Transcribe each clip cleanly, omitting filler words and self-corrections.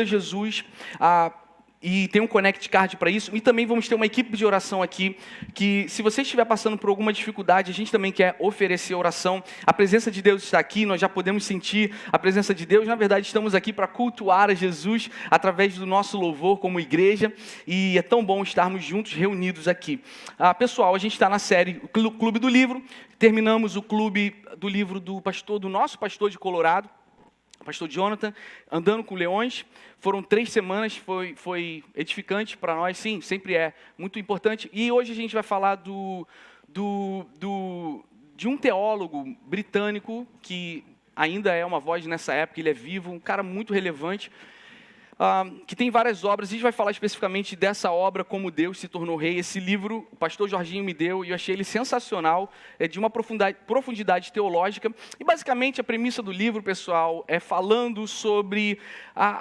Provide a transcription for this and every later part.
Jesus, e tem um Connect Card para isso, e também vamos ter uma equipe de oração aqui, que se você estiver passando por alguma dificuldade, a gente também quer oferecer oração. A presença de Deus está aqui, nós já podemos sentir a presença de Deus. Na verdade, estamos aqui para cultuar a Jesus através do nosso louvor como igreja, e é tão bom estarmos juntos, reunidos aqui. Pessoal, a gente está na série Clube do Livro, terminamos o Clube do Livro do nosso pastor de Colorado, pastor Jonathan, Andando com Leões. Foram 3 semanas, foi edificante para nós, sim, sempre é muito importante. E hoje a gente vai falar de um teólogo britânico, que ainda é uma voz nessa época, ele é vivo, um cara muito relevante, que tem várias obras. A gente vai falar especificamente dessa obra, Como Deus se Tornou Rei. Esse livro o pastor Jorginho me deu e eu achei ele sensacional, de uma profundidade teológica. E basicamente a premissa do livro, pessoal, é falando sobre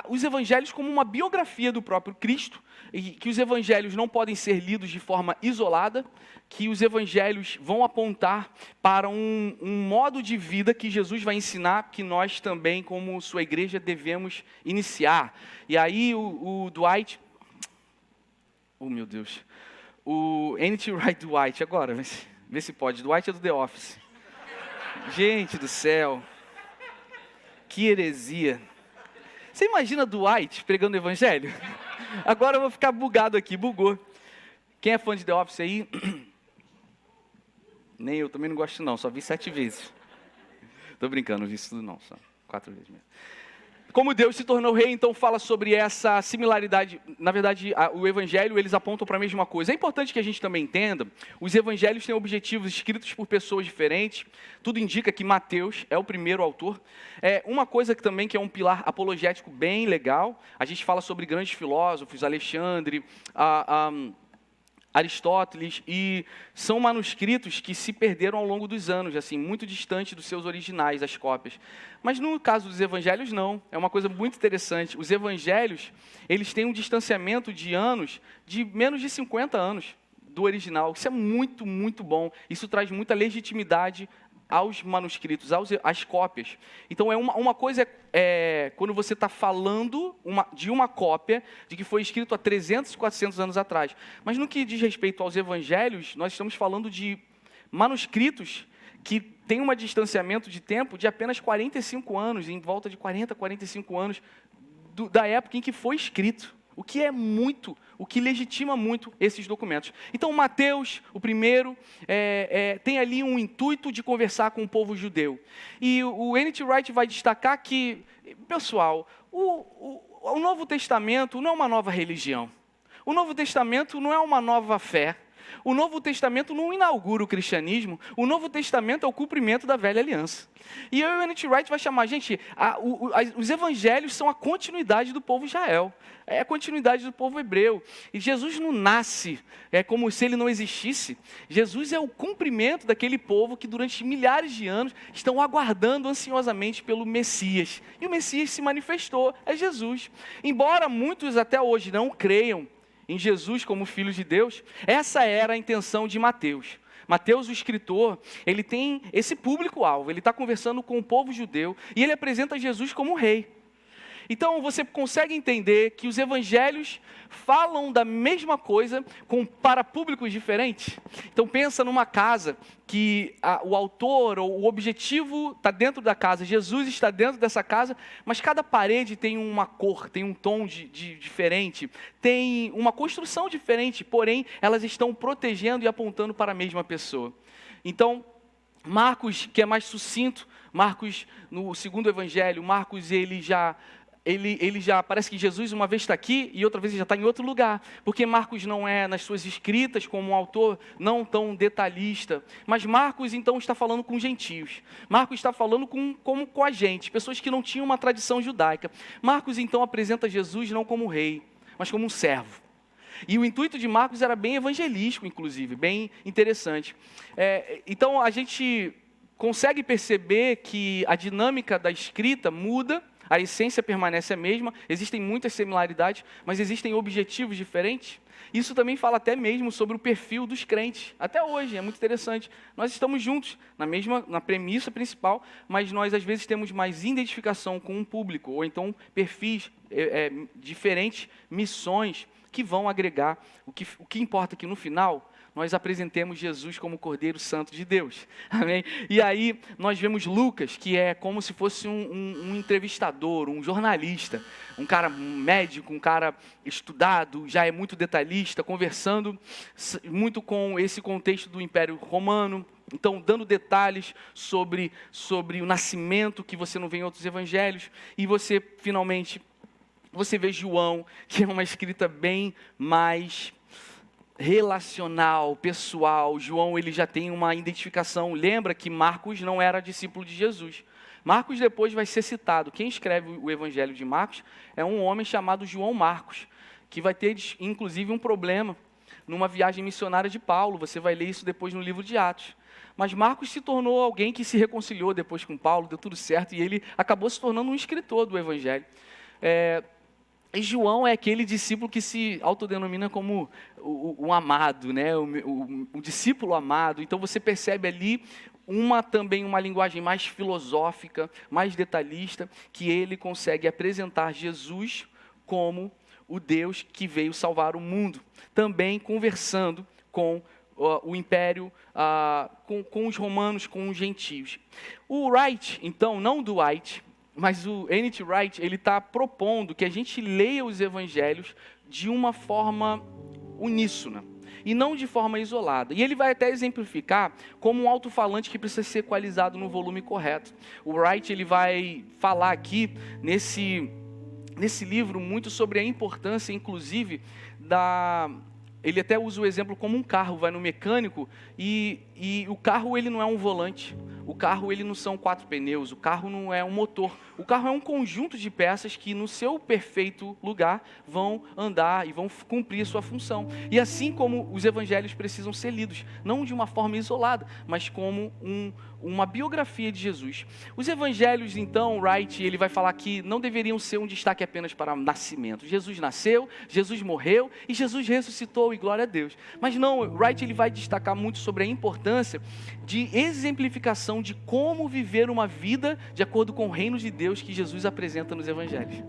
os evangelhos como uma biografia do próprio Cristo, e que os evangelhos não podem ser lidos de forma isolada, que os evangelhos vão apontar para um modo de vida que Jesus vai ensinar, que nós também, como sua igreja, devemos iniciar. E aí o Dwight, oh meu Deus, o N.T. Wright Dwight, agora, vê se pode, Dwight é do The Office. Gente do céu, que heresia. Você imagina Dwight pregando o evangelho? Agora eu vou ficar bugado aqui, bugou. Quem é fã de The Office aí? Nem eu, também não gosto não, só vi 7 vezes. Tô brincando, não vi isso tudo não, só 4 vezes mesmo. Como Deus se tornou rei, então fala sobre essa similaridade. Na verdade, o evangelho, eles apontam para a mesma coisa. É importante que a gente também entenda, os evangelhos têm objetivos escritos por pessoas diferentes. Tudo indica que Mateus é o primeiro autor. Uma coisa que também que é um pilar apologético bem legal, a gente fala sobre grandes filósofos, Alexandre, Aristóteles, e são manuscritos que se perderam ao longo dos anos, assim, muito distante dos seus originais, as cópias. Mas no caso dos evangelhos, não. É uma coisa muito interessante. Os evangelhos, eles têm um distanciamento de anos de menos de 50 anos do original. Isso é muito, muito bom. Isso traz muita legitimidade aos manuscritos, às cópias. Então, uma coisa quando você está falando de uma cópia de que foi escrito há 300, 400 anos atrás. Mas no que diz respeito aos evangelhos, nós estamos falando de manuscritos que têm um distanciamento de tempo de apenas 45 anos, em volta de 40, 45 anos da época em que foi escrito. O que legitima muito esses documentos. Então, Mateus, o primeiro, tem ali um intuito de conversar com o povo judeu. E o N.T. Wright vai destacar que, pessoal, o Novo Testamento não é uma nova religião. O Novo Testamento não é uma nova fé. O Novo Testamento não inaugura o cristianismo. O Novo Testamento é o cumprimento da velha aliança. E o N.T. Wright vai chamar, gente, os evangelhos são a continuidade do povo Israel. É a continuidade do povo hebreu. E Jesus não nasce como se ele não existisse. Jesus é o cumprimento daquele povo que durante milhares de anos estão aguardando ansiosamente pelo Messias. E o Messias se manifestou, é Jesus. Embora muitos até hoje não creiam em Jesus como Filho de Deus, essa era a intenção de Mateus. Mateus, o escritor, ele tem esse público-alvo, ele está conversando com o povo judeu e ele apresenta Jesus como rei. Então, você consegue entender que os evangelhos falam da mesma coisa para públicos diferentes? Então, pensa numa casa que o autor, ou o objetivo está dentro da casa, Jesus está dentro dessa casa, mas cada parede tem uma cor, tem um tom diferente, tem uma construção diferente, porém, elas estão protegendo e apontando para a mesma pessoa. Então, Marcos, que é mais sucinto, Marcos, no segundo evangelho, Marcos, ele já parece que Jesus uma vez está aqui e outra vez ele já está em outro lugar, porque Marcos não é nas suas escritas como um autor não tão detalhista, mas Marcos então está falando com gentios, Marcos está falando com a gente, pessoas que não tinham uma tradição judaica. Marcos então apresenta Jesus não como rei, mas como um servo. E o intuito de Marcos era bem evangelístico, inclusive, bem interessante. Então a gente consegue perceber que a dinâmica da escrita muda A essência permanece a mesma, existem muitas similaridades, mas existem objetivos diferentes. Isso também fala até mesmo sobre o perfil dos crentes. Até hoje, é muito interessante. Nós estamos juntos, na premissa principal, mas nós às vezes temos mais identificação com um público, ou então perfis diferentes, missões que vão agregar. O que importa é que no final nós apresentemos Jesus como Cordeiro Santo de Deus. Amém? E aí nós vemos Lucas, que é como se fosse um entrevistador, um jornalista, um cara médico, um cara estudado, já é muito detalhista, conversando muito com esse contexto do Império Romano. Então, dando detalhes sobre o nascimento que você não vê em outros evangelhos. E você, finalmente, você vê João, que é uma escrita bem mais relacional, pessoal. João, ele já tem uma identificação. Lembra que Marcos não era discípulo de Jesus. Marcos depois vai ser citado. Quem escreve o evangelho de Marcos é um homem chamado João Marcos, que vai ter, inclusive, um problema numa viagem missionária de Paulo. Você vai ler isso depois no livro de Atos. Mas Marcos se tornou alguém que se reconciliou depois com Paulo, deu tudo certo, e ele acabou se tornando um escritor do evangelho. E João é aquele discípulo que se autodenomina como o amado, né? o discípulo amado. Então você percebe ali também uma linguagem mais filosófica, mais detalhista, que ele consegue apresentar Jesus como o Deus que veio salvar o mundo. Também conversando com o império, com os romanos, com os gentios. O Wright, então, não do White, mas o N.T. Wright, ele está propondo que a gente leia os evangelhos de uma forma uníssona, e não de forma isolada. E ele vai até exemplificar como um alto-falante que precisa ser equalizado no volume correto. O Wright, ele vai falar aqui, nesse livro, muito sobre a importância, inclusive, Ele até usa o exemplo como um carro, vai no mecânico, e o carro, ele não é um volante. O carro, ele não são 4 pneus, o carro não é um motor. O carro é um conjunto de peças que no seu perfeito lugar vão andar e vão cumprir sua função. E assim como os evangelhos precisam ser lidos, não de uma forma isolada, mas como uma biografia de Jesus. Os evangelhos, então, Wright, ele vai falar que não deveriam ser um destaque apenas para o nascimento. Jesus nasceu, Jesus morreu e Jesus ressuscitou, e glória a Deus. Mas não, Wright, ele vai destacar muito sobre a importância de exemplificação de como viver uma vida de acordo com o reino de Deus que Jesus apresenta nos evangelhos.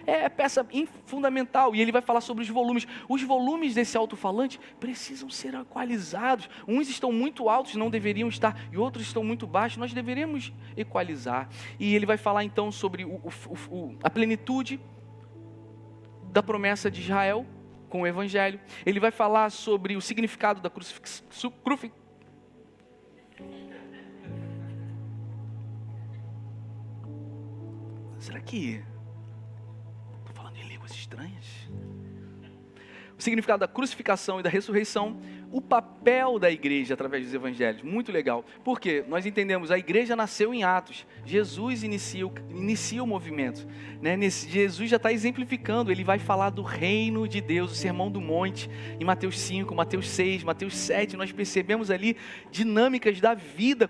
É peça fundamental, e ele vai falar sobre os volumes. Os volumes desse alto-falante precisam ser equalizados. Uns estão muito altos, não deveriam estar, e outros estão muito baixos. Nós deveríamos equalizar. E ele vai falar então sobre a plenitude da promessa de Israel com o evangelho. Ele vai falar sobre o significado da crucifixão. Será que estou falando em línguas estranhas? O significado da crucificação e da ressurreição, o papel da igreja através dos evangelhos, muito legal. Por quê? Nós entendemos, a igreja nasceu em Atos, Jesus inicia o movimento, né? Jesus já está exemplificando, ele vai falar do reino de Deus, o sermão do monte, em Mateus 5, Mateus 6, Mateus 7, nós percebemos ali dinâmicas da vida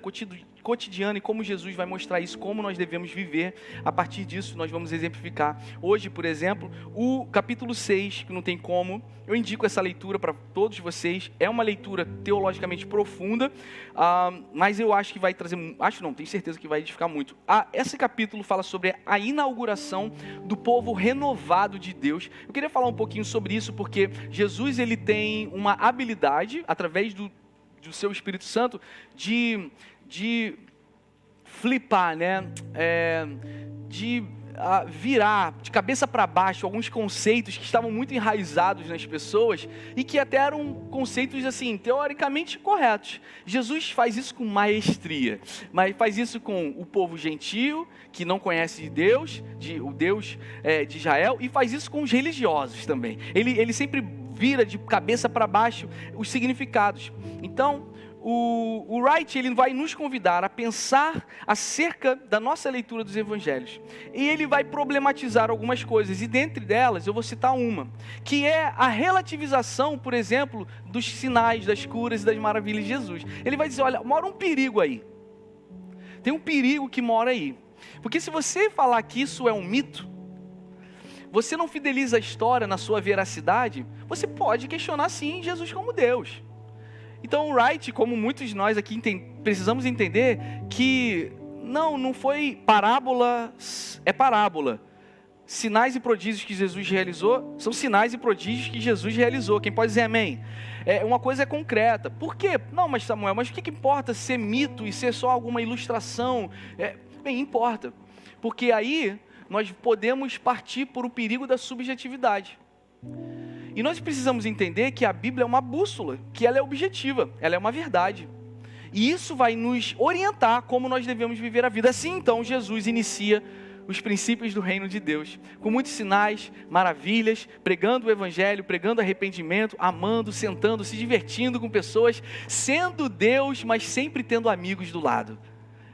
cotidiana e como Jesus vai mostrar isso, como nós devemos viver. A partir disso nós vamos exemplificar. Hoje, por exemplo, o capítulo 6, que não tem como, eu indico essa leitura para todos vocês. É uma leitura teologicamente profunda, mas eu acho que vai trazer, tenho certeza que vai edificar muito. Esse capítulo fala sobre a inauguração do povo renovado de Deus. Eu queria falar um pouquinho sobre isso, porque Jesus, ele tem uma habilidade, através do seu Espírito Santo, de flipar, né? De virar de cabeça para baixo alguns conceitos que estavam muito enraizados nas pessoas e que até eram conceitos, assim, teoricamente corretos. Jesus faz isso com maestria, mas faz isso com o povo gentio, que não conhece Deus, o Deus de Israel, e faz isso com os religiosos também. Ele sempre vira de cabeça para baixo os significados. Então, o Wright, ele vai nos convidar a pensar acerca da nossa leitura dos evangelhos. E ele vai problematizar algumas coisas, e dentre delas eu vou citar uma, que é a relativização, por exemplo, dos sinais, das curas e das maravilhas de Jesus. Ele vai dizer, olha, mora um perigo aí. Tem um perigo que mora aí. Porque se você falar que isso é um mito, você não fideliza a história na sua veracidade, você pode questionar sim Jesus como Deus. Então o Wright, como muitos de nós aqui precisamos entender que não foi parábola, é parábola. Sinais e prodígios que Jesus realizou, são sinais e prodígios que Jesus realizou. Quem pode dizer amém? Uma coisa é concreta. Por quê? Não, mas Samuel, mas o que importa ser mito e ser só alguma ilustração? Bem, importa. Porque aí nós podemos partir por o perigo da subjetividade. E nós precisamos entender que a Bíblia é uma bússola, que ela é objetiva, ela é uma verdade. E isso vai nos orientar como nós devemos viver a vida. Assim, então, Jesus inicia os princípios do reino de Deus, com muitos sinais, maravilhas, pregando o evangelho, pregando arrependimento, amando, sentando, se divertindo com pessoas, sendo Deus, mas sempre tendo amigos do lado,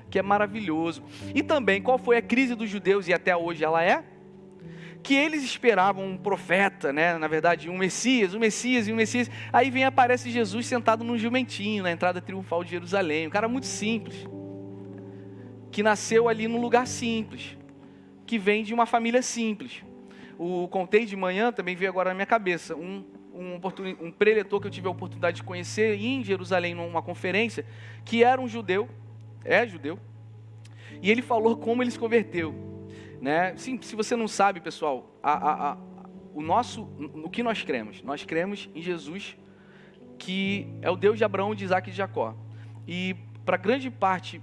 que é maravilhoso. E também, qual foi a crise dos judeus, e até hoje ela é? Que eles esperavam um profeta, né? Na verdade, um Messias. Aí aparece Jesus sentado num jumentinho, na entrada triunfal de Jerusalém, um cara muito simples, que nasceu ali num lugar simples, que vem de uma família simples. Contei de manhã, também veio agora na minha cabeça, um preletor que eu tive a oportunidade de conhecer em Jerusalém, numa conferência, que era um judeu, e ele falou como ele se converteu. Né? Sim, se você não sabe, pessoal, o que nós cremos? Nós cremos em Jesus, que é o Deus de Abraão, de Isaac e de Jacó. E para grande parte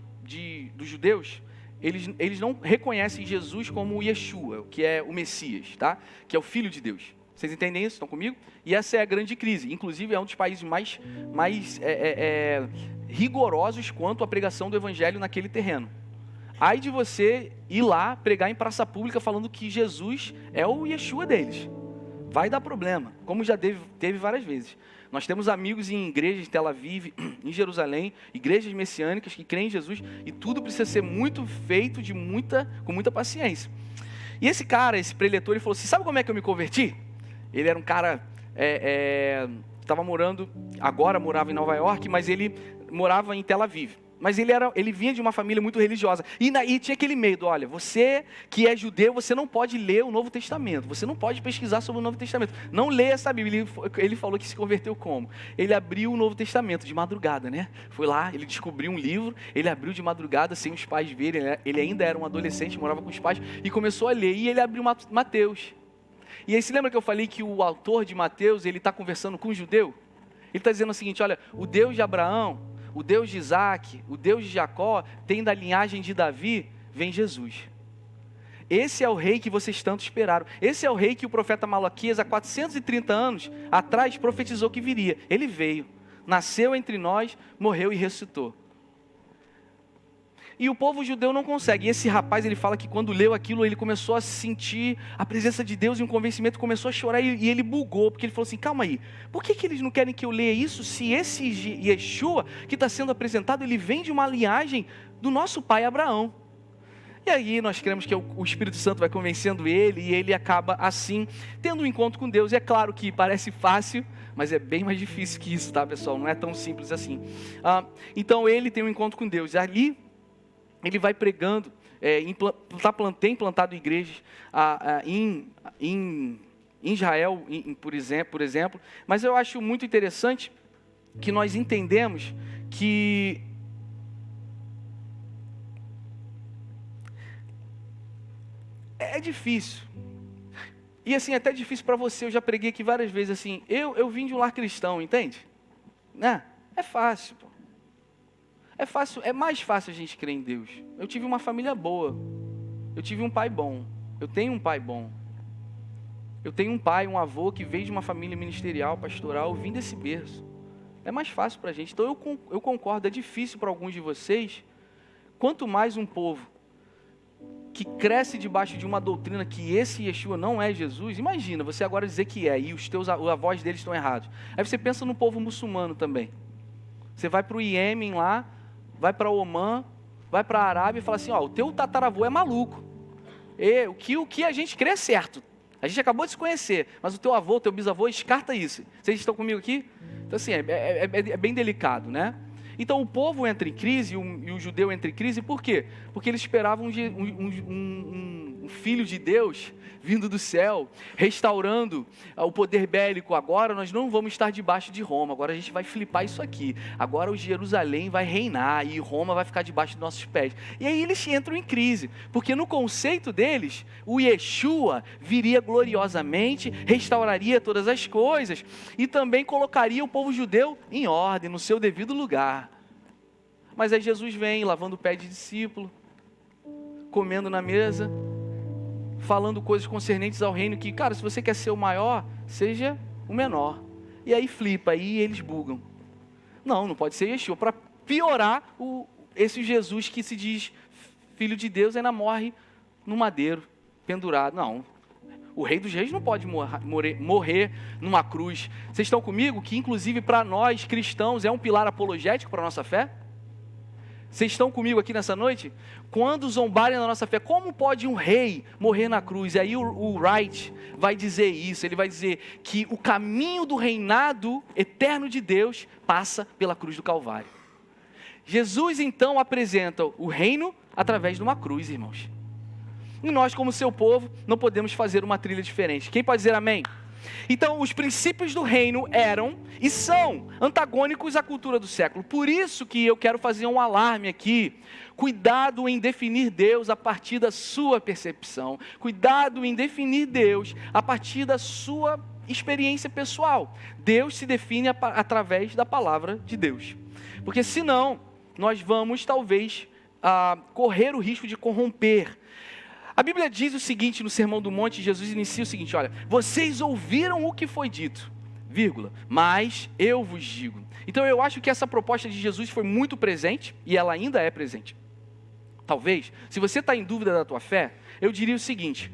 dos judeus, eles não reconhecem Jesus como o Yeshua, que é o Messias, tá? Que é o Filho de Deus. Vocês entendem isso? Estão comigo? E essa é a grande crise. Inclusive, é um dos países mais rigorosos quanto à pregação do Evangelho naquele terreno. Ai de você ir lá pregar em praça pública falando que Jesus é o Yeshua deles. Vai dar problema, como já teve várias vezes. Nós temos amigos em igrejas em Tel Aviv, em Jerusalém, igrejas messiânicas que creem em Jesus, e tudo precisa ser muito feito com muita paciência. E esse preletor, ele falou assim, sabe como é que eu me converti? Ele era um cara, morava em Nova York, mas ele morava em Tel Aviv. Mas ele vinha de uma família muito religiosa. E tinha aquele medo, olha, você que é judeu, você não pode ler o Novo Testamento. Você não pode pesquisar sobre o Novo Testamento. Não lê essa Bíblia. Ele falou que se converteu como? Ele abriu o Novo Testamento de madrugada, né? Foi lá, ele descobriu um livro, ele abriu de madrugada sem os pais verem. Ele ainda era um adolescente, morava com os pais, e começou a ler. E ele abriu Mateus. E aí, se lembra que eu falei que o autor de Mateus, ele está conversando com um judeu? Ele está dizendo o seguinte, olha, o Deus de Abraão, o Deus de Isaac, o Deus de Jacó, tem da linhagem de Davi, vem Jesus. Esse é o rei que vocês tanto esperaram. Esse é o rei que o profeta Malaquias, há 430 anos atrás, profetizou que viria. Ele veio, nasceu entre nós, morreu e ressuscitou. E o povo judeu não consegue. E esse rapaz, ele fala que quando leu aquilo, ele começou a sentir a presença de Deus e um convencimento, começou a chorar e ele bugou, porque ele falou assim, calma aí, por que eles não querem que eu leia isso, se esse Yeshua que está sendo apresentado, ele vem de uma linhagem do nosso pai Abraão? E aí nós cremos que o Espírito Santo vai convencendo ele, e ele acaba assim, tendo um encontro com Deus. E é claro que parece fácil, mas é bem mais difícil que isso, tá, pessoal? Não é tão simples assim. Então ele tem um encontro com Deus, e ali ele vai pregando, tem plantado igrejas em Israel, por exemplo. Mas eu acho muito interessante que nós entendemos que é difícil. E assim, até difícil para você. Eu já preguei aqui várias vezes assim. Eu vim de um lar cristão, entende? Né? É fácil, pô. É mais fácil a gente crer em Deus. Eu tive uma família boa. Eu tive um pai bom. Eu tenho um pai bom. Eu tenho um pai, um avô que veio de uma família ministerial, pastoral, vim desse berço. É mais fácil para a gente. Então eu concordo, é difícil para alguns de vocês. Quanto mais um povo que cresce debaixo de uma doutrina que esse Yeshua não é Jesus, imagina você agora dizer que é, e a voz deles estão errados. Aí você pensa no povo muçulmano também. Você vai para o Iêmen lá, vai para Omã, vai para a Arábia e fala assim, o teu tataravô é maluco. O que a gente crê é certo. A gente acabou de se conhecer, mas o teu avô, o teu bisavô, descarta isso. Vocês estão comigo aqui? Então assim, é bem delicado, né? Então o povo entra em crise e o judeu entra em crise, por quê? Porque eles esperavam um filho de Deus vindo do céu, restaurando o poder bélico. Agora nós não vamos estar debaixo de Roma, agora a gente vai flipar isso aqui. Agora o Jerusalém vai reinar e Roma vai ficar debaixo dos nossos pés. E aí eles entram em crise, porque no conceito deles, o Yeshua viria gloriosamente, restauraria todas as coisas e também colocaria o povo judeu em ordem, no seu devido lugar. Mas aí Jesus vem lavando o pé de discípulo, comendo na mesa, falando coisas concernentes ao reino que, cara, se você quer ser o maior, seja o menor. E aí flipa, aí eles bugam. Não pode ser Yeshua. Para piorar, esse Jesus que se diz filho de Deus ainda morre no madeiro, pendurado. Não, o rei dos reis não pode morrer numa cruz. Vocês estão comigo? Que inclusive para nós cristãos é um pilar apologético para a nossa fé? Vocês estão comigo aqui nessa noite? Quando zombarem da nossa fé, como pode um rei morrer na cruz? E aí o Wright vai dizer isso, ele vai dizer que o caminho do reinado eterno de Deus passa pela cruz do Calvário. Jesus então apresenta o reino através de uma cruz, irmãos. E nós, como seu povo, não podemos fazer uma trilha diferente. Quem pode dizer amém? Então, os princípios do reino eram e são antagônicos à cultura do século. Por isso que eu quero fazer um alarme aqui. Cuidado em definir Deus a partir da sua percepção. Cuidado em definir Deus a partir da sua experiência pessoal. Deus se define através da palavra de Deus. Porque senão, nós vamos talvez correr o risco de corromper. A Bíblia diz o seguinte no Sermão do Monte, Jesus inicia o seguinte, olha, vocês ouviram o que foi dito, vírgula, mas eu vos digo. Então eu acho que essa proposta de Jesus foi muito presente, e ela ainda é presente. Talvez, se você está em dúvida da tua fé, eu diria o seguinte,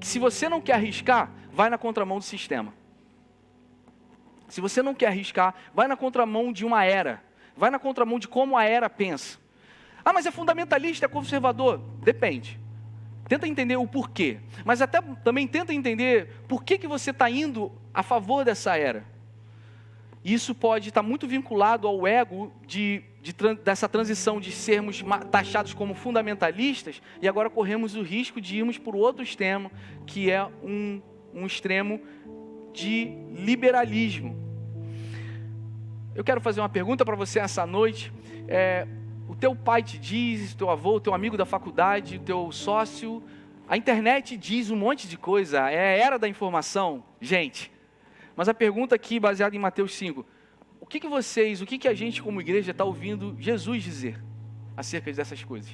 que se você não quer arriscar, vai na contramão do sistema. Se você não quer arriscar, vai na contramão de uma era, vai na contramão de como a era pensa. Ah, mas é fundamentalista, é conservador? Depende. Tenta entender o porquê, mas até também tenta entender por que você está indo a favor dessa era. Isso pode estar muito vinculado ao ego dessa transição de sermos taxados como fundamentalistas e agora corremos o risco de irmos por outro extremo, que é um extremo de liberalismo. Eu quero fazer uma pergunta para você essa noite. O teu pai te diz, o teu avô, o teu amigo da faculdade, o teu sócio, a internet diz um monte de coisa, é a era da informação, gente. Mas a pergunta aqui, baseada em Mateus 5, o que a gente como igreja está ouvindo Jesus dizer acerca dessas coisas?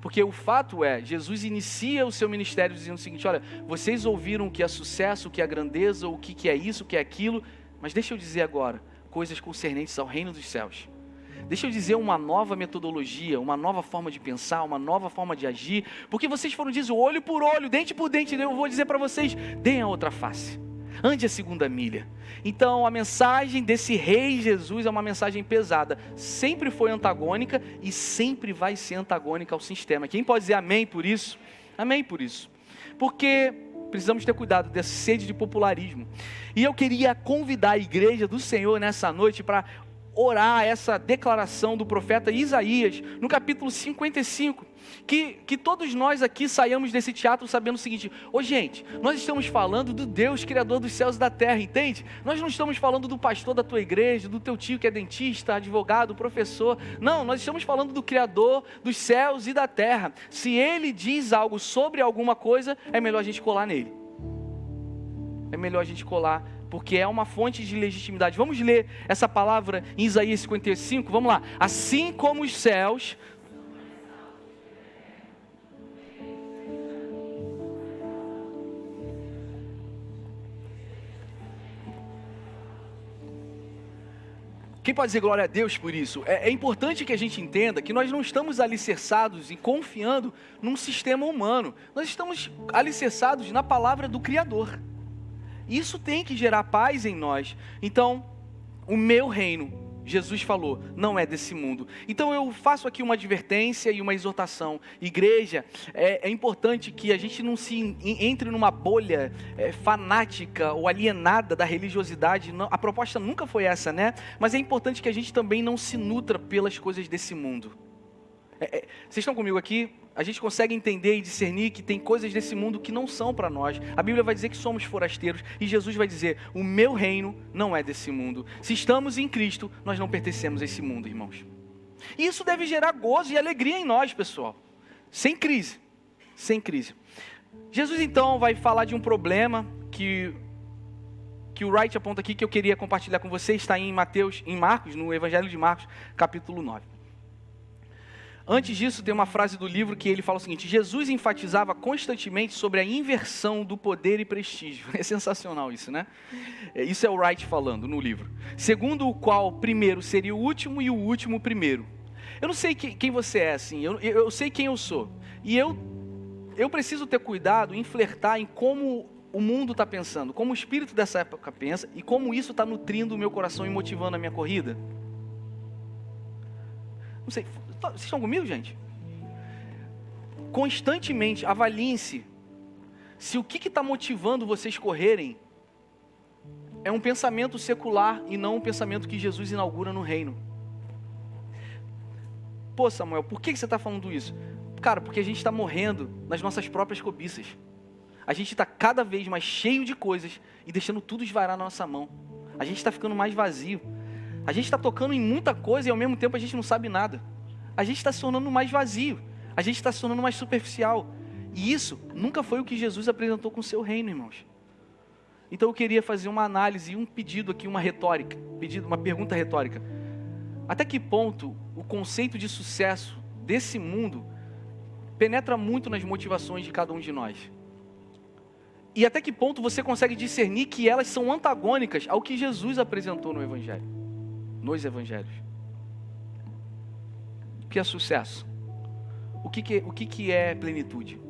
Porque o fato é, Jesus inicia o seu ministério dizendo o seguinte, olha, vocês ouviram o que é sucesso, o que é grandeza, o que é isso, o que é aquilo, mas deixa eu dizer agora, coisas concernentes ao reino dos céus. Deixa eu dizer uma nova metodologia, uma nova forma de pensar, uma nova forma de agir, porque vocês foram dizer olho por olho, dente por dente, eu vou dizer para vocês, deem a outra face, ande a segunda milha. Então a mensagem desse rei Jesus é uma mensagem pesada, sempre foi antagônica e sempre vai ser antagônica ao sistema. Quem pode dizer amém por isso? Amém por isso, porque precisamos ter cuidado dessa sede de popularismo. E eu queria convidar a igreja do Senhor nessa noite para orar essa declaração do profeta Isaías, no capítulo 55, que todos nós aqui saiamos desse teatro sabendo o seguinte, gente, nós estamos falando do Deus Criador dos céus e da terra, entende? Nós não estamos falando do pastor da tua igreja, do teu tio que é dentista, advogado, professor, não, nós estamos falando do Criador dos céus e da terra. Se Ele diz algo sobre alguma coisa, é melhor a gente colar nele. É melhor a gente colar, porque é uma fonte de legitimidade. Vamos ler essa palavra em Isaías 55, vamos lá. Assim como os céus... Quem pode dizer glória a Deus por isso? É importante que a gente entenda que nós não estamos alicerçados e confiando num sistema humano. Nós estamos alicerçados na palavra do Criador. Isso tem que gerar paz em nós. Então, o meu reino Jesus falou, não é desse mundo. Então eu faço aqui uma advertência e uma exortação. Igreja, é importante que a gente não se entre numa bolha fanática ou alienada da religiosidade. Não, a proposta nunca foi essa, né? Mas é importante que a gente também não se nutra pelas coisas desse mundo. Vocês estão comigo aqui? A gente consegue entender e discernir que tem coisas desse mundo que não são para nós. A Bíblia vai dizer que somos forasteiros e Jesus vai dizer, o meu reino não é desse mundo. Se estamos em Cristo, nós não pertencemos a esse mundo, irmãos. E isso deve gerar gozo e alegria em nós, pessoal. Sem crise. Sem crise. Jesus então vai falar de um problema que o Wright aponta aqui, que eu queria compartilhar com vocês, está em Marcos, no Evangelho de Marcos, capítulo 9. Antes disso, tem uma frase do livro que ele fala o seguinte, Jesus enfatizava constantemente sobre a inversão do poder e prestígio. É sensacional isso, né? Isso é o Wright falando no livro. Segundo o qual o primeiro seria o último e o último o primeiro. Eu não sei quem você é, assim, eu sei quem eu sou. E eu preciso ter cuidado em flertar em como o mundo está pensando, como o espírito dessa época pensa e como isso está nutrindo o meu coração e motivando a minha corrida. Não sei, vocês estão comigo, gente? Constantemente avaliem-se se o que está motivando vocês correrem é um pensamento secular e não um pensamento que Jesus inaugura no reino. Pô, Samuel, por que você está falando isso? Cara, porque a gente está morrendo nas nossas próprias cobiças. A gente está cada vez mais cheio de coisas e deixando tudo esvarar na nossa mão. A gente está ficando mais vazio. A gente está tocando em muita coisa e ao mesmo tempo a gente não sabe nada. A gente está se tornando mais vazio. A gente está se tornando mais superficial. E isso nunca foi o que Jesus apresentou com o seu reino, irmãos. Então eu queria fazer uma análise e um pedido aqui, uma pergunta retórica. Até que ponto o conceito de sucesso desse mundo penetra muito nas motivações de cada um de nós? E até que ponto você consegue discernir que elas são antagônicas ao que Jesus apresentou no Evangelho, nos Evangelhos? O que é sucesso? O que é plenitude?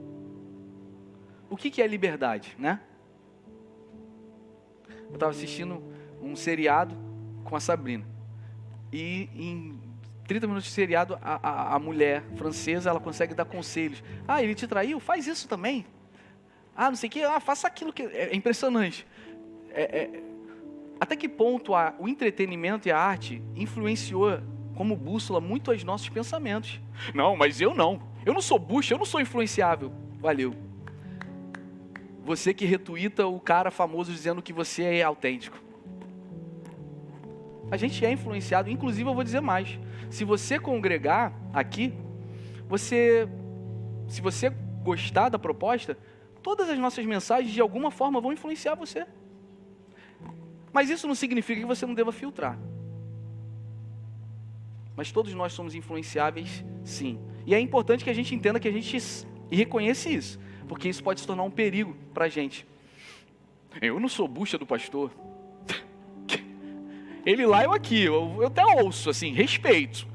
O que é liberdade, né? Eu estava assistindo um seriado com a Sabrina. E em 30 minutos de seriado, a mulher francesa, ela consegue dar conselhos. Ah, ele te traiu? Faz isso também. Ah, não sei o que. Ah, faça aquilo que... É impressionante. Até que ponto o entretenimento e a arte influenciou como bússola muito os nossos pensamentos? Não, mas eu não. Eu não sou bucha, eu não sou influenciável. Valeu. Você que retuita o cara famoso dizendo que você é autêntico. A gente é influenciado, inclusive eu vou dizer mais. Se você congregar aqui, se você gostar da proposta, todas as nossas mensagens de alguma forma vão influenciar você. Mas isso não significa que você não deva filtrar. Mas todos nós somos influenciáveis, sim. E é importante que a gente entenda que a gente reconheça isso, porque isso pode se tornar um perigo para a gente. Eu não sou bucha do pastor. Ele lá, eu aqui. Eu até ouço, assim, respeito.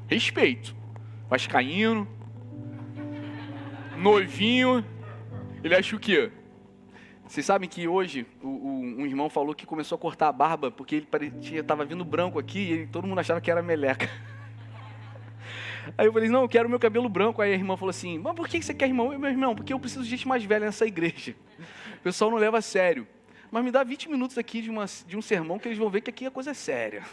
Vascaíno, noivinho. Ele acha o quê? Vocês sabem que hoje um irmão falou que começou a cortar a barba porque ele estava vindo branco aqui e todo mundo achava que era meleca. Aí eu falei, não, eu quero meu cabelo branco. Aí a irmã falou assim, mas por que você quer, irmão? Meu irmão, porque eu preciso de gente mais velha nessa igreja. O pessoal não leva a sério. Mas me dá 20 minutos aqui de um sermão que eles vão ver que aqui a coisa é séria.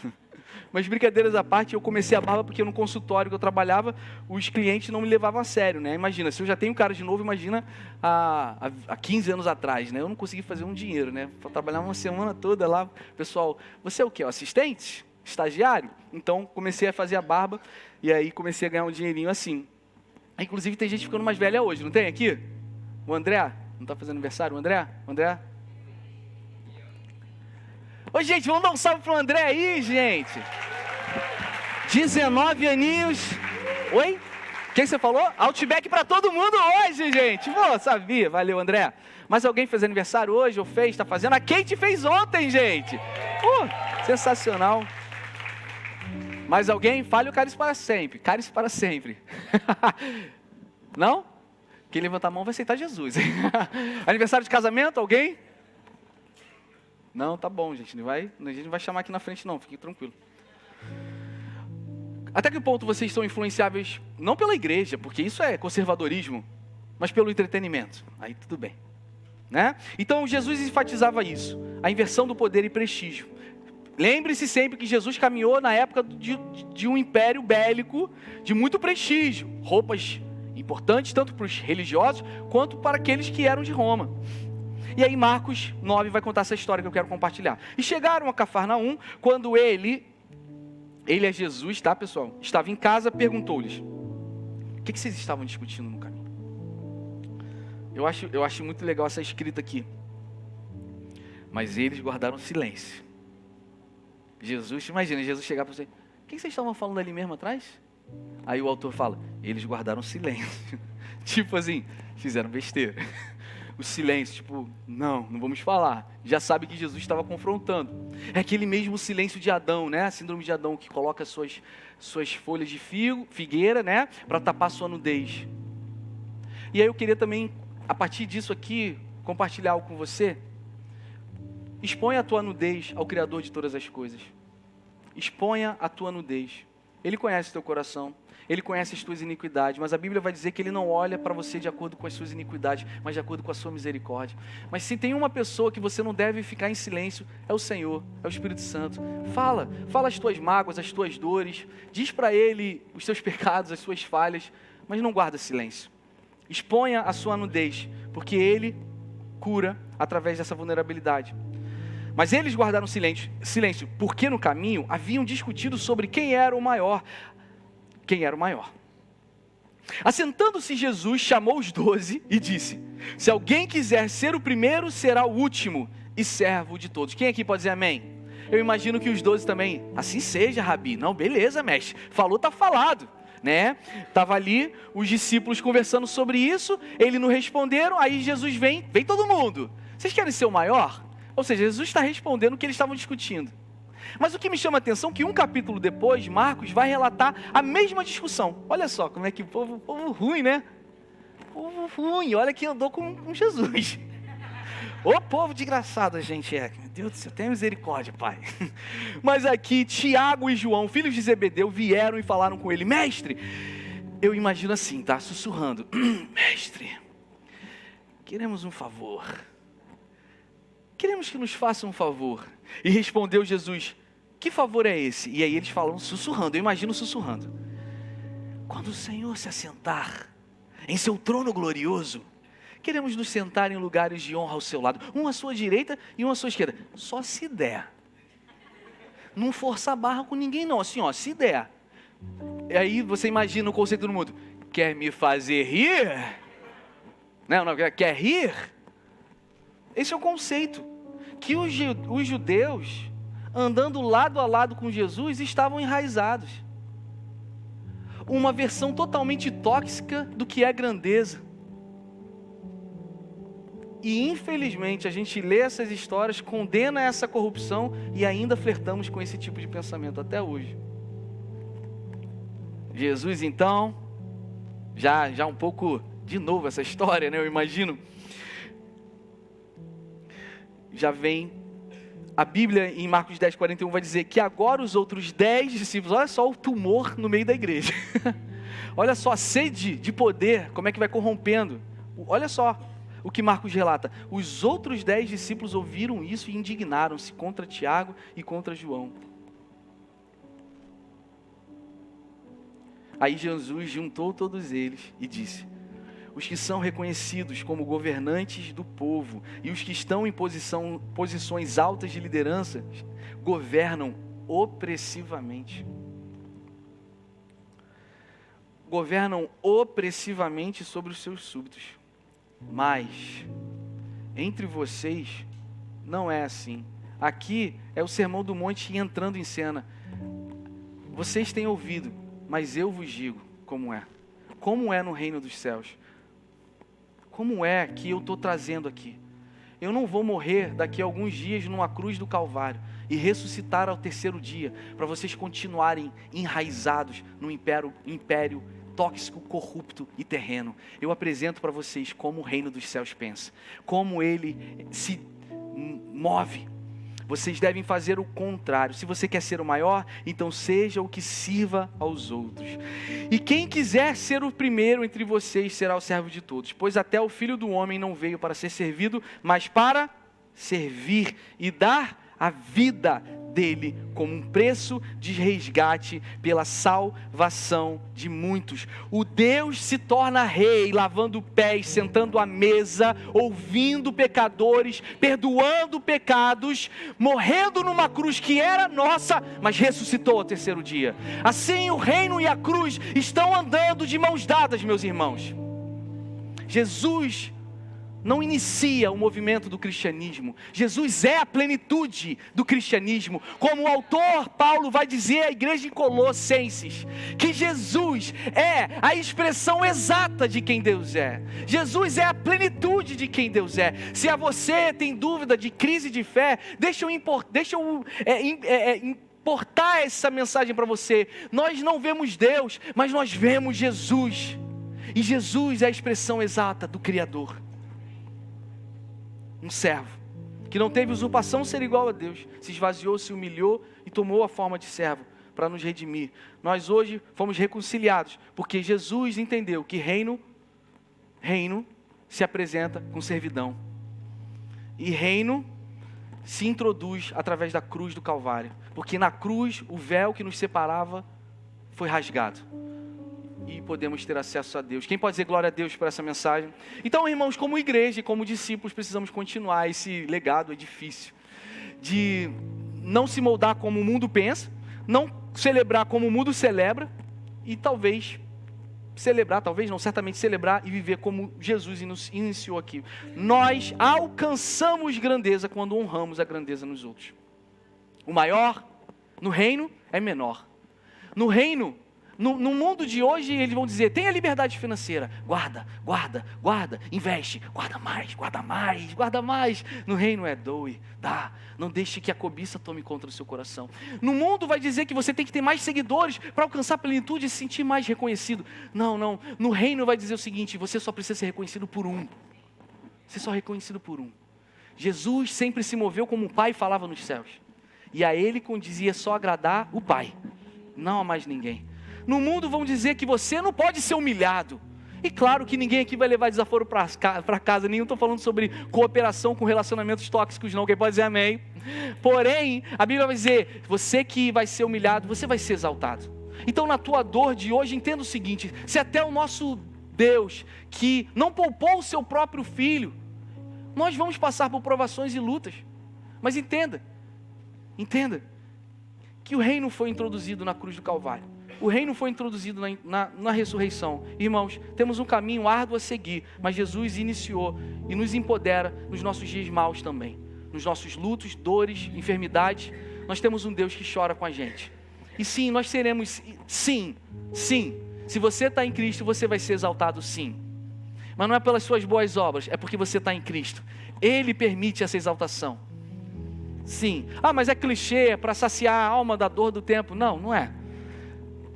Mas brincadeiras à parte, eu comecei a barba porque no consultório que eu trabalhava, os clientes não me levavam a sério, né? Imagina, se eu já tenho cara de novo, imagina há 15 anos atrás, né? Eu não consegui fazer um dinheiro, né? Eu trabalhava uma semana toda lá. Pessoal, você é o quê? O assistente? Estagiário? Então, comecei a fazer a barba e aí comecei a ganhar um dinheirinho assim. Inclusive, tem gente ficando mais velha hoje, não tem aqui? O André? Não está fazendo aniversário? O André? Ô, gente, vamos dar um salve pro André aí, gente. 19 aninhos. Oi? O que você falou? Outback pra todo mundo hoje, gente. Pô, sabia. Valeu, André. Mas alguém fez aniversário hoje ou fez? Tá fazendo? A Kate fez ontem, gente. Sensacional. Mais alguém? Fale o cálice para sempre. Cálice para sempre. Não? Quem levantar a mão vai aceitar Jesus. Aniversário de casamento? Alguém? Não, tá bom, gente. A gente não vai chamar aqui na frente, não. Fique tranquilo. Até que ponto vocês são influenciáveis, não pela igreja, porque isso é conservadorismo, mas pelo entretenimento? Aí tudo bem, né? Então Jesus enfatizava isso, a inversão do poder e prestígio. Lembre-se sempre que Jesus caminhou na época de um império bélico de muito prestígio, roupas importantes tanto para os religiosos quanto para aqueles que eram de Roma. E aí Marcos 9 vai contar essa história que eu quero compartilhar. E chegaram a Cafarnaum, quando ele é Jesus, tá, pessoal? Estava em casa, perguntou-lhes: o que vocês estavam discutindo no caminho? Eu acho muito legal essa escrita aqui. Mas eles guardaram silêncio. Jesus, imagina, Jesus chegar para você: o que vocês estavam falando ali mesmo atrás? Aí o autor fala: eles guardaram silêncio. Tipo assim, fizeram besteira. O silêncio, tipo, não vamos falar. Já sabe que Jesus estava confrontando. É aquele mesmo silêncio de Adão, né? A síndrome de Adão, que coloca suas folhas de figueira, né? Para tapar sua nudez. E aí eu queria também, a partir disso aqui, compartilhar algo com você. Exponha a tua nudez ao Criador de todas as coisas. Exponha a tua nudez. Ele conhece o teu coração. Ele conhece as tuas iniquidades. Mas a Bíblia vai dizer que Ele não olha para você de acordo com as suas iniquidades, mas de acordo com a sua misericórdia. Mas se tem uma pessoa que você não deve ficar em silêncio, é o Senhor, é o Espírito Santo. Fala as tuas mágoas, as tuas dores. Diz para Ele os teus pecados, as suas falhas, mas não guarda silêncio. Exponha a sua nudez, porque Ele cura através dessa vulnerabilidade. Mas eles guardaram silêncio, porque no caminho haviam discutido sobre quem era o maior. Assentando-se Jesus, chamou os 12 e disse: se alguém quiser ser o primeiro, será o último e servo de todos. Quem aqui pode dizer amém? Eu imagino que os 12 também: assim seja, Rabi. Não, beleza, mestre. Falou, tá falado. Né? Tava ali os discípulos conversando sobre isso, eles não responderam, aí Jesus vem todo mundo. Vocês querem ser o maior? Ou seja, Jesus está respondendo o que eles estavam discutindo. Mas o que me chama a atenção é que um capítulo depois, Marcos vai relatar a mesma discussão. Olha só como é que povo ruim, né? Povo ruim, olha que andou com Jesus. Ô povo desgraçado, gente é. Meu Deus do céu, tenha misericórdia, Pai. Mas aqui, Tiago e João, filhos de Zebedeu, vieram e falaram com ele: mestre, eu imagino assim, tá? Sussurrando: mestre, queremos um favor. Queremos que nos faça um favor. E respondeu Jesus: que favor é esse? E aí eles falam sussurrando, eu imagino sussurrando: quando o Senhor se assentar em seu trono glorioso, queremos nos sentar em lugares de honra ao seu lado, um à sua direita e um à sua esquerda. Só se der. Não força a barra com ninguém não, assim ó, se der. E aí você imagina o conceito do mundo: quer me fazer rir? Não, quer rir? Esse é o conceito. Que os judeus, andando lado a lado com Jesus, estavam enraizados. Uma versão totalmente tóxica do que é grandeza. E infelizmente a gente lê essas histórias, condena essa corrupção e ainda flertamos com esse tipo de pensamento até hoje. Jesus então, já um pouco de novo essa história, né? Eu imagino. Já vem, a Bíblia em Marcos 10, 41 vai dizer que agora os outros 10 discípulos, olha só o tumor no meio da igreja. Olha só a sede de poder, como é que vai corrompendo. Olha só o que Marcos relata. Os outros 10 discípulos ouviram isso e indignaram-se contra Tiago e contra João. Aí Jesus juntou todos eles e disse: os que são reconhecidos como governantes do povo e os que estão em posições altas de liderança governam opressivamente. Governam opressivamente sobre os seus súditos. Mas entre vocês não é assim. Aqui é o Sermão do Monte entrando em cena. Vocês têm ouvido, mas eu vos digo como é. Como é no reino dos céus. Como é que eu estou trazendo aqui? Eu não vou morrer daqui a alguns dias numa cruz do Calvário e ressuscitar ao terceiro dia para vocês continuarem enraizados no império tóxico, corrupto e terreno. Eu apresento para vocês como o reino dos céus pensa, como ele se move. Vocês devem fazer o contrário. Se você quer ser o maior, então seja o que sirva aos outros. E quem quiser ser o primeiro entre vocês será o servo de todos. Pois até o Filho do Homem não veio para ser servido, mas para servir e dar a vida dele como um preço de resgate pela salvação de muitos. O Deus se torna rei, lavando pés, sentando à mesa, ouvindo pecadores, perdoando pecados, morrendo numa cruz que era nossa, mas ressuscitou ao terceiro dia. Assim o reino e a cruz estão andando de mãos dadas, meus irmãos. Jesus não inicia o movimento do cristianismo. Jesus é a plenitude do cristianismo. Como o autor Paulo vai dizer à igreja em Colossenses, que Jesus é a expressão exata de quem Deus é. Jesus é a plenitude de quem Deus é. Se a você tem dúvida de crise de fé, deixa eu importar essa mensagem para você. Nós não vemos Deus, mas nós vemos Jesus. E Jesus é a expressão exata do Criador. Um servo, que não teve usurpação ser igual a Deus, se esvaziou, se humilhou e tomou a forma de servo, para nos redimir. Nós hoje fomos reconciliados, porque Jesus entendeu que reino se apresenta com servidão. E reino se introduz através da cruz do Calvário, porque na cruz o véu que nos separava foi rasgado. E podemos ter acesso a Deus. Quem pode dizer glória a Deus por essa mensagem? Então, irmãos, como igreja e como discípulos, precisamos continuar esse legado difícil de não se moldar como o mundo pensa, não celebrar como o mundo celebra, e certamente celebrar e viver como Jesus nos iniciou aqui. Nós alcançamos grandeza quando honramos a grandeza nos outros. O maior no reino é menor. No reino, no mundo de hoje, eles vão dizer, tenha liberdade financeira, guarda, investe, guarda mais. No reino é doe, dá, não deixe que a cobiça tome conta do seu coração. No mundo vai dizer que você tem que ter mais seguidores para alcançar a plenitude e se sentir mais reconhecido. Não, no reino vai dizer o seguinte, você só precisa ser reconhecido por um. Você só é reconhecido por um. Jesus sempre se moveu como o Pai falava nos céus. E a Ele condizia só agradar o Pai, não a mais ninguém. No mundo vão dizer que você não pode ser humilhado. E claro que ninguém aqui vai levar desaforo para casa. Nem estou falando sobre cooperação com relacionamentos tóxicos não. Quem pode dizer amém? Porém, a Bíblia vai dizer, você que vai ser humilhado, você vai ser exaltado. Então na tua dor de hoje, entenda o seguinte, se até o nosso Deus, que não poupou o seu próprio filho, nós vamos passar por provações e lutas. Mas entenda, que o reino foi introduzido na cruz do Calvário. O reino foi introduzido na ressurreição. Irmãos, temos um caminho árduo a seguir, mas Jesus iniciou e nos empodera nos nossos dias maus também. Nos nossos lutos, dores, enfermidades, nós temos um Deus que chora com a gente. E sim, nós seremos, sim. Se você está em Cristo, você vai ser exaltado sim. Mas não é pelas suas boas obras, é porque você está em Cristo. Ele permite essa exaltação. Sim. Mas é clichê, é para saciar a alma da dor do tempo. Não é.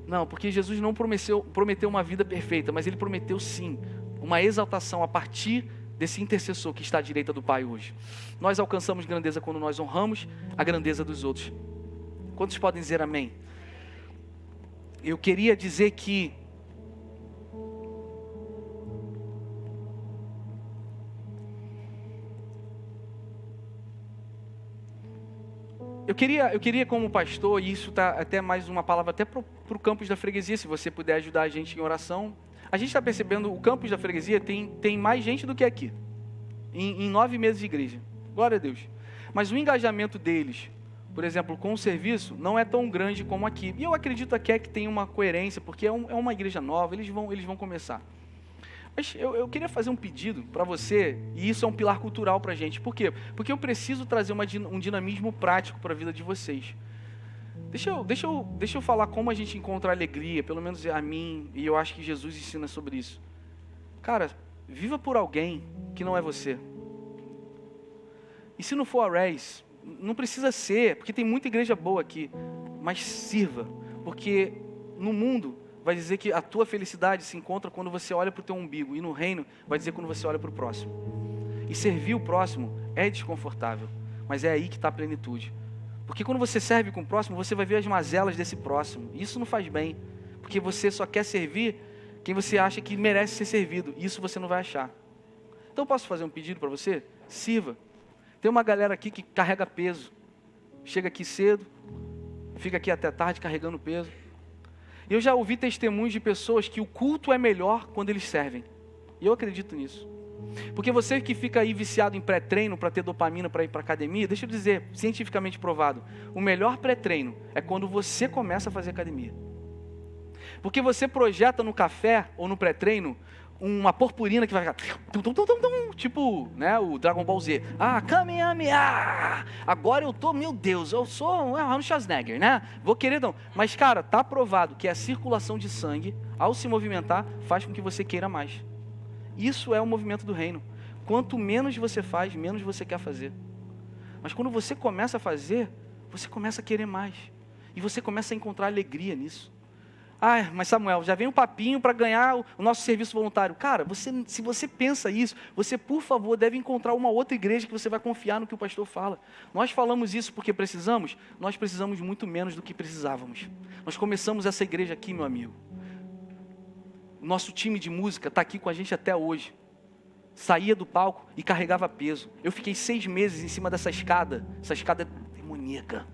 Não, porque Jesus não prometeu uma vida perfeita, mas Ele prometeu sim, uma exaltação a partir desse intercessor que está à direita do Pai hoje. Nós alcançamos grandeza quando nós honramos a grandeza dos outros. Quantos podem dizer amém? Eu queria dizer que Eu queria como pastor, e isso está até mais uma palavra até para o campus da freguesia, se você puder ajudar a gente em oração. A gente está percebendo, o campus da freguesia tem mais gente do que aqui, em 9 meses de igreja, glória a Deus. Mas o engajamento deles, por exemplo, com o serviço, não é tão grande como aqui. E eu acredito até que tem uma coerência, porque é uma igreja nova, eles vão começar. Mas eu queria fazer um pedido para você, e isso é um pilar cultural para a gente. Por quê? Porque eu preciso trazer um dinamismo prático para a vida de vocês. Deixa eu falar como a gente encontra alegria, pelo menos a mim, e eu acho que Jesus ensina sobre isso. Cara, viva por alguém que não é você. E se não for a Reis, não precisa ser, porque tem muita igreja boa aqui, mas sirva, porque no mundo vai dizer que a tua felicidade se encontra quando você olha para o teu umbigo. E no reino vai dizer quando você olha para o próximo. E servir o próximo é desconfortável. mas é aí que está a plenitude. Porque quando você serve com o próximo, você vai ver as mazelas desse próximo. Isso não faz bem, porque você só quer servir quem você acha que merece ser servido. Isso você não vai achar. Então eu posso fazer um pedido para você? Sirva. Tem uma galera aqui que carrega peso. Chega aqui cedo, fica aqui até tarde carregando peso. Eu já ouvi testemunhos de pessoas que o culto é melhor quando eles servem. E eu acredito nisso. Porque você que fica aí viciado em pré-treino para ter dopamina para ir para academia, deixa eu dizer, cientificamente provado, o melhor pré-treino é quando você começa a fazer academia. Porque você projeta no café ou no pré-treino uma purpurina que vai ficar tipo, né, o Dragon Ball Z. Kamehameha! Agora eu tô, meu Deus, eu sou Arnold Schwarzenegger, né? Vou querer não. Mas cara, tá provado que a circulação de sangue, ao se movimentar, faz com que você queira mais. Isso é o movimento do reino. Quanto menos você faz, menos você quer fazer. Mas quando você começa a fazer, você começa a querer mais. E você começa a encontrar alegria nisso. Mas Samuel, já vem um papinho para ganhar o nosso serviço voluntário. Cara, se você pensa isso, você, por favor, deve encontrar uma outra igreja que você vai confiar no que o pastor fala. Nós falamos isso porque precisamos? Nós precisamos muito menos do que precisávamos. Nós começamos essa igreja aqui, meu amigo. Nosso time de música está aqui com a gente até hoje. Saía do palco e carregava peso. Eu fiquei 6 meses em cima dessa escada. Essa escada é demoníaca.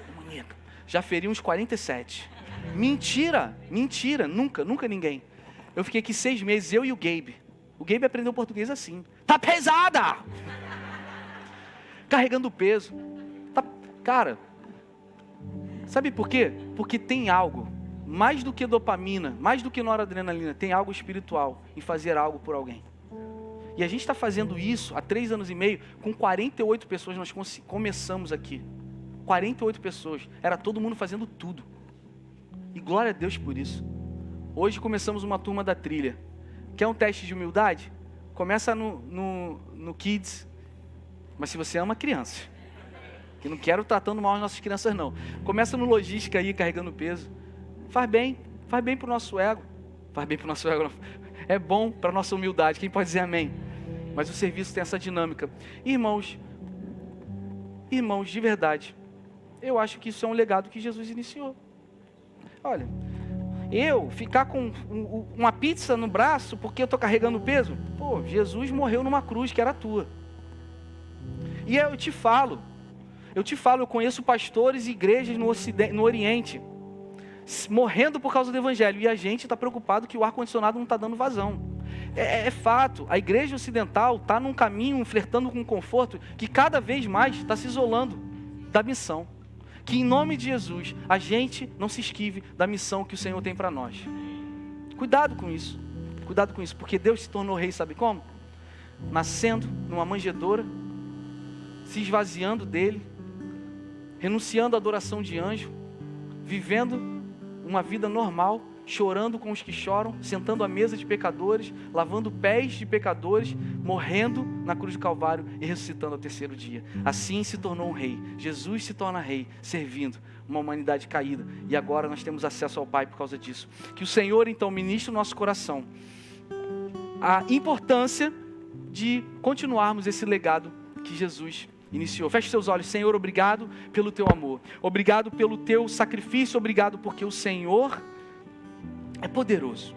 Demoníaca. Já feri uns 47. Mentira, nunca ninguém. Eu fiquei aqui 6 meses, eu e o Gabe. O Gabe aprendeu português assim. Tá pesada! Carregando peso. Cara, sabe por quê? Porque tem algo, mais do que dopamina, mais do que noradrenalina, tem algo espiritual em fazer algo por alguém. E a gente está fazendo isso há 3 anos e meio, com 48 pessoas nós começamos aqui. 48 pessoas, era todo mundo fazendo tudo. E glória a Deus por isso. Hoje começamos uma turma da trilha. Quer um teste de humildade? Começa no Kids. Mas se você ama criança, que não quero tratando mal as nossas crianças não. Começa no logística aí, carregando peso. Faz bem para o nosso ego. Faz bem para o nosso ego. É bom para a nossa humildade, quem pode dizer amém? Mas o serviço tem essa dinâmica. Irmãos, de verdade, eu acho que isso é um legado que Jesus iniciou. Olha, eu ficar com uma pizza no braço porque eu estou carregando peso? Jesus morreu numa cruz que era tua. E eu te falo, eu conheço pastores e igrejas no Oriente, morrendo por causa do Evangelho, e a gente está preocupado que o ar-condicionado não está dando vazão. É fato, a igreja ocidental está num caminho, flertando com o conforto, que cada vez mais está se isolando da missão. Que em nome de Jesus, a gente não se esquive da missão que o Senhor tem para nós. Cuidado com isso, porque Deus se tornou rei, sabe como? Nascendo numa manjedoura, se esvaziando dele, renunciando à adoração de anjo, vivendo uma vida normal, chorando com os que choram, sentando à mesa de pecadores, lavando pés de pecadores, morrendo na cruz do Calvário e ressuscitando ao 3º dia. Assim se tornou um rei. Jesus se torna rei, servindo uma humanidade caída. E agora nós temos acesso ao Pai por causa disso. Que o Senhor então ministre no nosso coração a importância de continuarmos esse legado que Jesus iniciou. Feche seus olhos. Senhor, obrigado pelo teu amor. Obrigado pelo teu sacrifício. Obrigado porque o Senhor é poderoso.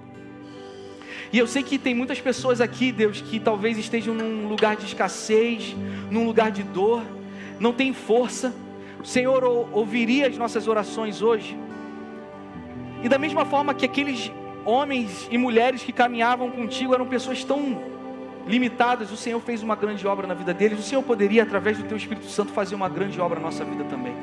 E eu sei que tem muitas pessoas aqui, Deus, que talvez estejam num lugar de escassez, num lugar de dor, não tem força. O Senhor ouviria as nossas orações hoje. E da mesma forma que aqueles homens e mulheres que caminhavam contigo eram pessoas tão limitadas, o Senhor fez uma grande obra na vida deles. O Senhor poderia, através do teu Espírito Santo, fazer uma grande obra na nossa vida também.